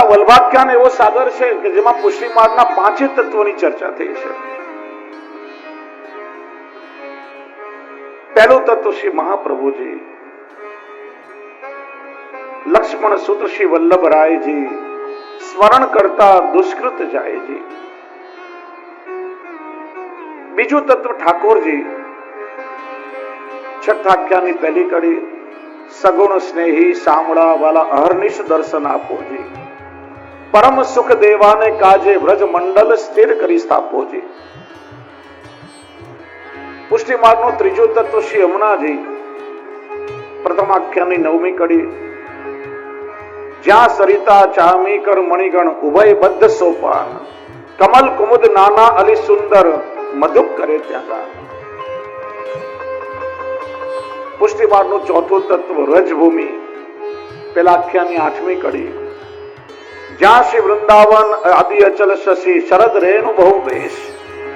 આ વલ્ભાખ્યાન એવો સાગર છે કે જેમાં પુષ્ટિ માર્ગના 5 તત્વોની ચર્ચા થઈ છે. પહેલું તત્વ શ્રી મહાપ્રભુજી, લક્ષ્મણ સૂત્ર શ્રી વલ્લભરાયજી, સ્મરણ કરતા દુષ્કૃત જાયજી. બીજું તત્વ ઠાકોરજી, છઠ્ઠાખ્યાનની પહેલી કડી, સગુણ સ્નેહી સામળા વાલા અહર્નિશ દર્શન આપોજી, પરમ સુખ દેવાને કાજે વ્રજ મંડલ સ્થિર કરી સ્થાપોજી. પુષ્ટિ માર્ગનું ત્રીજું તત્વ શ્રી યમુનાજી, પ્રથમ આખ્યાનની 9મી કડી, જ્યાં સરિતા ચામી કર મણિગણ ઉભય બદ્ધ સોપાન, કમલ કુમુદ નાના અલી સુંદર મધુક કરે ત્યાં ગાન. પુષ્ટિ માર્ગનું ચોથું તત્વ રજભૂમિ, પેલા આખ્યાનની 8મી કડી, જ્યાં શ્રી વૃંદાવન આદિ અચલ શશી શરદ રેણુ બહુ વેશ,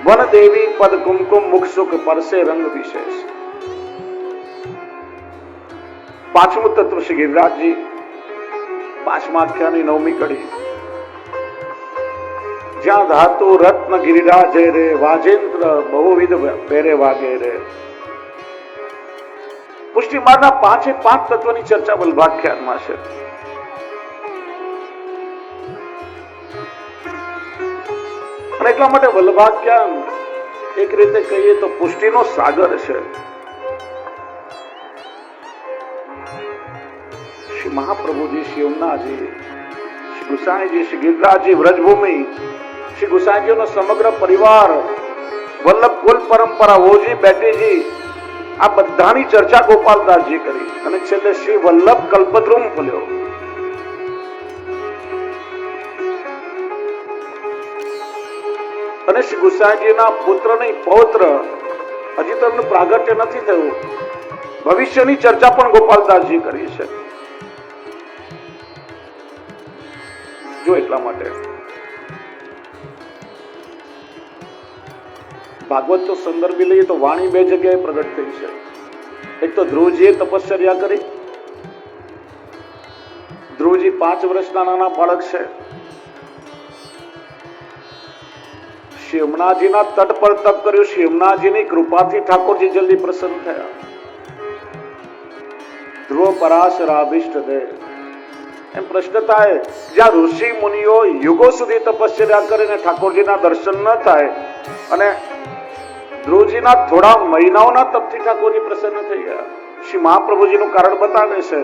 વન દેવી પદ કુમકુમ મુખ સુખ પરસે રંગ વિશેષ. પાંચમું તત્વ શ્રી ગિરિરાજજી, 5મા આખ્યાનની 9મી કડી, જ્યાં ધાતુ રત્ન ગિરિરાજે રે, વાજેન્દ્ર બહુવિધ પેરે વાગે રે. પુષ્ટિ માર્ગના 5 તત્વની ચર્ચા વલ્ભાખ્યાનમાં છે. અને એટલા માટે વલ્ભાખ્યાન એક રીતે કહીએ તો પુષ્ટિનો સાગર છે. શ્રી મહાપ્રભુજી, શ્રી યમુનાજી, શ્રી ગુસાઈજી, શ્રી ગિરિરાજજી, વ્રજભૂમિ, શ્રી ગુસાઈજીનો સમગ્ર પરિવાર, વલ્લભ કુલ પરંપરા, ઓજી બેટીજી, આ બધાની ચર્ચા ગોપાલદાસજી કરી અને છેલ્લે શ્રી વલ્લભ કલ્પદ્રુમ બોલ્યો. અને શ્રી ગુસાઈજીના પુત્ર નહીં પૌત્ર, હજી તો એમનું પ્રાગટ્ય નથી થયું, ભવિષ્યની ચર્ચા પણ ગોપાલદાસજી કરી છે. જો એટલા માટે ભાગવત તો સંદર્ભી લઈએ તો વાણી 2 જગ્યાએ પ્રગટ થઈ છે. એક તો ધ્રુવજીએ તપશ્ચર્યા કરી. ધ્રુવજી 5 વર્ષના નાના બાળક છે. શ્રી યમુનાજીના તટ પર તપ કર્યું. શ્રી યમુનાજીની કૃપાથી ઠાકોરજી જલ્દી પ્રસન્ન થયા. ધ્રુવ પરાશરાભિષ્ટ દે. એમ પ્રશ્ન થાય, જ્યાં ઋષિ મુનિઓ યુગો સુધી તપશ્ચર્યા કરીને ઠાકોરજીના દર્શન ન થાય અને ધ્રુવજીના થોડા મહિનાઓના તપથી ઠાકોરજી પ્રસન્ન થઈ ગયા. શ્રી મહાપ્રભુજીનું કારણ બતાવે છે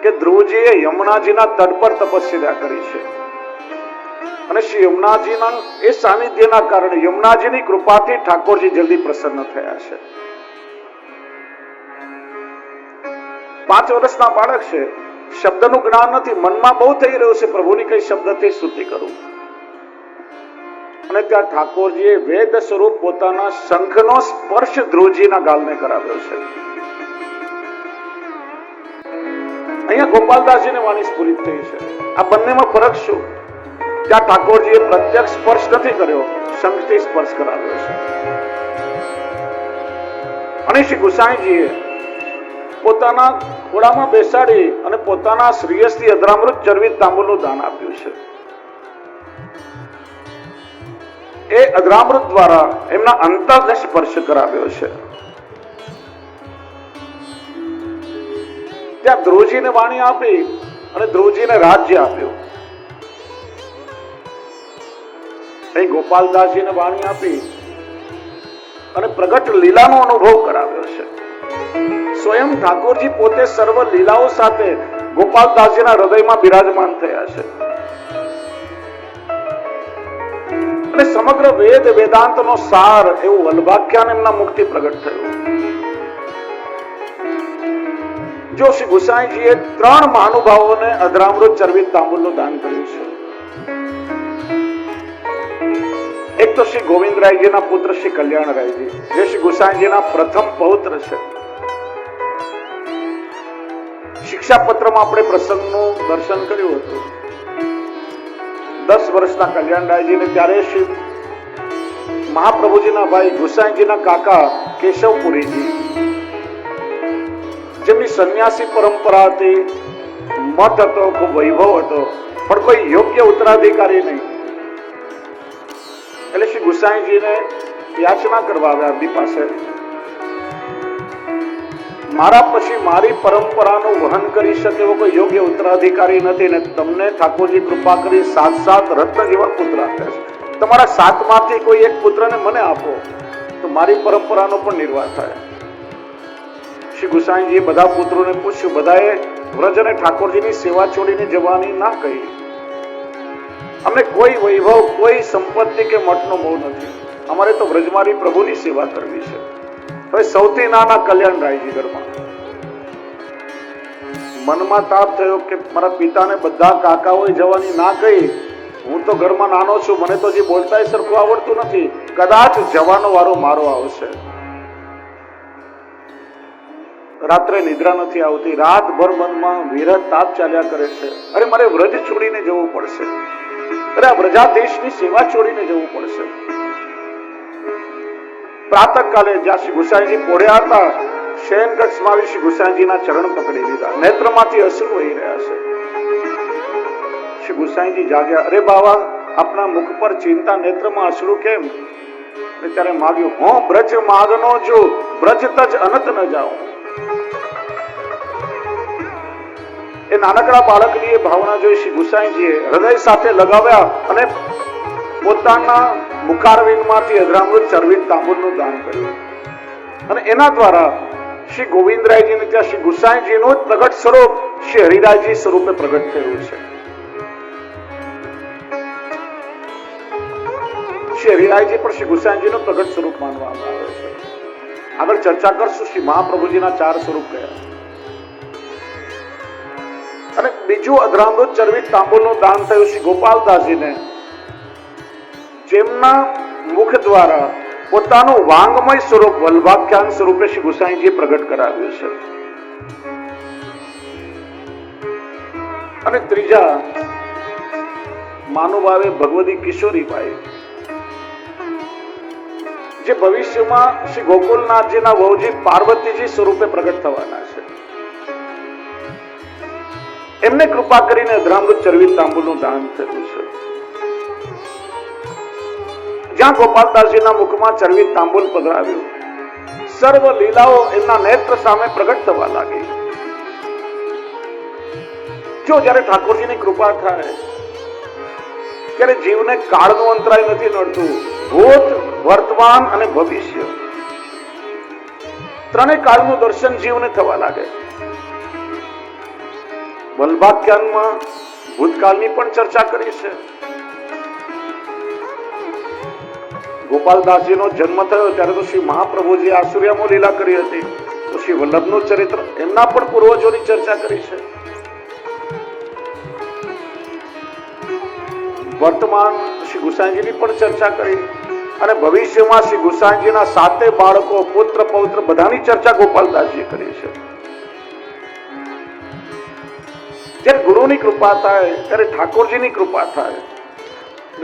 કે ધ્રુવજીએ યમુનાજીના તટ પર તપશ્ચર્યા કરી છે અને શ્રી યમુનાજીના એ સાનિધ્યના કારણે યમુનાજીની કૃપાથી ઠાકોરજી જલ્દી પ્રસન્ન થયા છે. 5 વર્ષના બાળક છે, શબ્દનું જ્ઞાન નથી, મનમાં બહુ થઈ રહ્યું છે, પ્રભુની કઈ શબ્દથી સ્તુતિ કરું. અને ત્યાં ઠાકોરજીએ વેદ સ્વરૂપ પોતાના શંખનો સ્પર્શ ધ્રુવજીના ગાલને કરાવ્યો છે. અહીંયા ગોપાલદાસજીની વાણી સ્ફુરિત થઈ છે. આ બંનેમાં ફરક શું? ત્યાં ઠાકોરજીએ પ્રત્યક્ષ સ્પર્શ નથી કર્યો, શંખથી સ્પર્શ કરાવ્યો છે. અને શ્રી ગુસાઈજીએ પોતાના ખોળામાં બેસાડી અને પોતાના શ્રેયસથી અધરામૃત ચરવિત તાંબુલનું દાન આપ્યું છે. એ અધરામૃત દ્વારા એમના અંતરને સ્પર્શ કરાવ્યો છે. ત્યાં ધ્રુવજીને વાણી આપી અને ધ્રુવજીને રાજ્ય આપ્યું. અહીં ગોપાલદાસજીને વાણી આપી અને પ્રગટ લીલાનો અનુભવ કરાવ્યો છે. સ્વયં ઠાકોરજી પોતે સર્વ લીલાઓ સાથે ગોપાલદાસજીના હૃદયમાં બિરાજમાન થયા છે. અને સમગ્ર વેદ વેદાંતનો સાર એવું વલ્ભાખ્યાન એમના મુખથી પ્રગટ થયું. જો શ્રી ગુસાઈજીએ 3 મહાનુભાવોને અધરામૃત ચરવિત તાંબુલનું દાન કર્યું છે. એક તો શ્રી ગોવિંદરાયજીના પુત્ર શ્રી કલ્યાણરાયજી, જે શ્રી ગુસાઈજીના પ્રથમ પૌત્ર છે. શિક્ષાપત્રમાં આપણે પ્રસંગનું દર્શન કર્યું હતું. 10 વર્ષના કલ્યાણરાયજીને ત્યારે શ્રી મહાપ્રભુજીના ભાઈ ગુસાઈજીના કાકા કેશવપુરીજી, જેમની સંન્યાસી પરંપરા હતી, મઠ હતો, ખૂબ વૈભવ હતો, પણ કોઈ યોગ્ય ઉત્તરાધિકારી નહીં. એટલે શ્રી ગુસાઈજીને યાચના કરવા આવ્યા અરબી પાસે, મારા પછી મારી પરંપરાનું વહન કરી શકે એવો કોઈ યોગ્ય ઉત્તરાધિકારી નથી ને તમને ઠાકોરજી કૃપા કરી 7 રત્ન જેવા પુત્ર આપ્યા છે. તમારા 7માંથી કોઈ એક પુત્રને મને આપો તો મારી પરંપરાનો પણ નિર્વાહ થાય. શ્રી ગુસાઈજીએ બધા પુત્રોને પૂછ્યું. બધાએ વ્રજ અને ઠાકોરજીની સેવા છોડીને જવાની ના કહી. અમને કોઈ વૈભવ, કોઈ સંપત્તિ કે મઠનો મોહ નથી. અમારે તો વ્રજમારી પ્રભુની સેવા કરવી છે. હવે સૌથી નાના કલ્યાણરાયજી ઘરમાં મનમાં તાપ થયો કે મારા પિતાને બધા કાકાઓએ જવાની ના કહી, હું તો ઘરમાં નાનો છું, મને તો જે બોલતા સરખું આવડતું નથી, કદાચ જવાનો વારો મારો આવશે. રાત્રે નિદ્રા નથી આવતી, રાતભર મનમાં વિરહ તાપ ચાલ્યા કરે છે. અરે મારે વ્રજ છોડીને જવું પડશે, અરે આ વ્રજાધીશની સેવા છોડીને જવું પડશે. પ્રાતઃકાલે જ્યાં શ્રી ગુસાઈજી પોઢ્યા હતા, શયનકક્ષમાં આવી શ્રી ગુસાઈજીના ચરણ પકડી લીધા. નેત્રમાંથી અશ્રુ વહી રહ્યા છે. શ્રી ગુસાઈજી જાગ્યા. અરે બાવા, આપના મુખ પર ચિંતા, નેત્રમાં અશ્રુ કેમ? ત્યારે માગ્યું, હું બ્રજ માગનો છું, બ્રજ તજ અનંત ન જાઉં. એ નાનકડા બાળકની એ ભાવના જોઈ શ્રી ગુસાઈજીએ હૃદય સાથે લગાવ્યા અને પોતાના મુખારવિંદમાંથી અધરામૃત ચરવિંદ તાંબુલનું દાન કર્યું. અને એના દ્વારા શ્રી ગોવિંદરાયજીને ત્યાં શ્રી ગુસાઈજીનું પ્રગટ સ્વરૂપ શ્રી હરિરાયજી સ્વરૂપે પ્રગટ થયું છે. શ્રી હરિરાયજી પણ શ્રી ગુસાઈજીનું પ્રગટ સ્વરૂપ માનવામાં આવે છે. આગળ ચર્ચા કરશું. શ્રી મહાપ્રભુજીના 4 સ્વરૂપ કયા. અને બીજું અધરામૃત ચરવિત તાંબુલનું દાન થયું શ્રી ગોપાલદાસજીને, જેમના મુખ દ્વારા પોતાનું વાંગમય સ્વરૂપ વલ્ભાખ્યાન સ્વરૂપે શ્રી ગુસાઈજીએ પ્રગટ કરાવ્યું છે. અને ત્રીજા માનુભાવે ભગવતી કિશોરીબાઈ, જે ભવિષ્યમાં શ્રી ગોકુલનાથજીના વહુજી પાર્વતીજી સ્વરૂપે પ્રગટ થવાના છે. એમને કૃપા કરીને અધરામૃત ચરવિત તાંબુલનું દાન થયું છે. જ્યાં ગોપાલદાસજીના મુખમાં ચરવિત તાંબુલ પધરાવ્યું, સર્વ લીલાઓ એમના નેત્ર સામે પ્રગટ થવા લાગી. જો જ્યારે ઠાકોરજીની કૃપા થાય ત્યારે જીવને કાળનું અંતરાય નથી નડતું. ભૂત, વર્તમાન અને ભવિષ્ય ત્રણેય કાળનું દર્શન જીવને થવા લાગે. વલ્ભાખ્યાનમાં ભૂતકાળની પણ ચર્ચા કરી છે. ગોપાલદાસજીનો જન્મ થયો ત્યારે તો શ્રી મહાપ્રભુજી આસુર્યામાં લીલા કરી હતી. તો શ્રી વલ્લભનું ચરિત્ર, એમના પણ પૂર્વજોની ચર્ચા કરી છે. વર્તમાન શ્રી ગુસાઈજીની પણ ચર્ચા કરી અને ભવિષ્યમાં શ્રી ગુસાઈજીના 7 બાળકો, પુત્ર પૌત્ર બધાની ચર્ચા ગોપાલદાસજીએ કરી છે. જ્યારે ગુરુની કૃપા થાય, ત્યારે ઠાકોરજીની કૃપા થાય,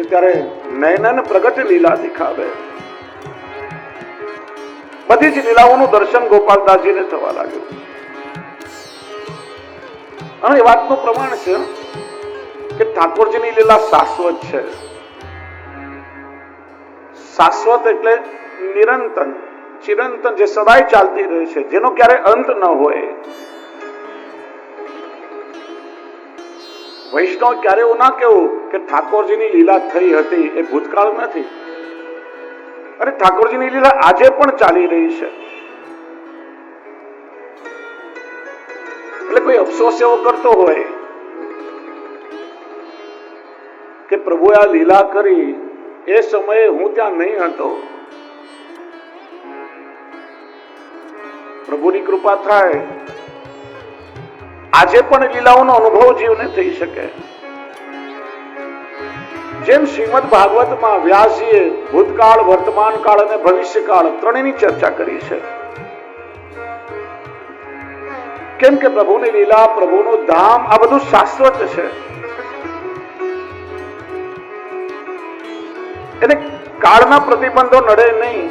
ત્યારે નયનન પ્રગટ લીલા દેખાવે. બધી જ લીલાઓનું દર્શન ગોપાલદાસજીને થવા લાગ્યું. અને એ વાતનું પ્રમાણ છે કે ઠાકોરજીની લીલા શાશ્વત છે. શાશ્વત એટલે નિરંતર, ચિરંતન, જે સદાય ચાલતી રહે છે, જેનો ક્યારે અંત ન હોય. વૈષ્ણવ ક્યારે એવું ના કેવું કે ઠાકોરજીની લીલા થઈ હતી, એ ભૂતકાળ નથી. અરે ઠાકોરજીની લીલા આજે પણ ચાલી રહી છે. એટલે કોઈ અફસોસ એવો કરતો હોય કે પ્રભુએ આ લીલા કરી, એ સમયે હું ત્યાં નહીં હતો. પ્રભુની કૃપા થાય, આજે પણ લીલાઓનો અનુભવ જીવને થઈ શકે. જેમ શ્રીમદ ભાગવતમાં વ્યાસજીએ ભૂતકાળ, વર્તમાન કાળ અને ભવિષ્યકાળ ત્રણેયની ચર્ચા કરી છે. કેમ કે પ્રભુની લીલા, પ્રભુનું ધામ, આ બધું શાશ્વત છે. એને કાળના પ્રતિબંધો નડે નહીં.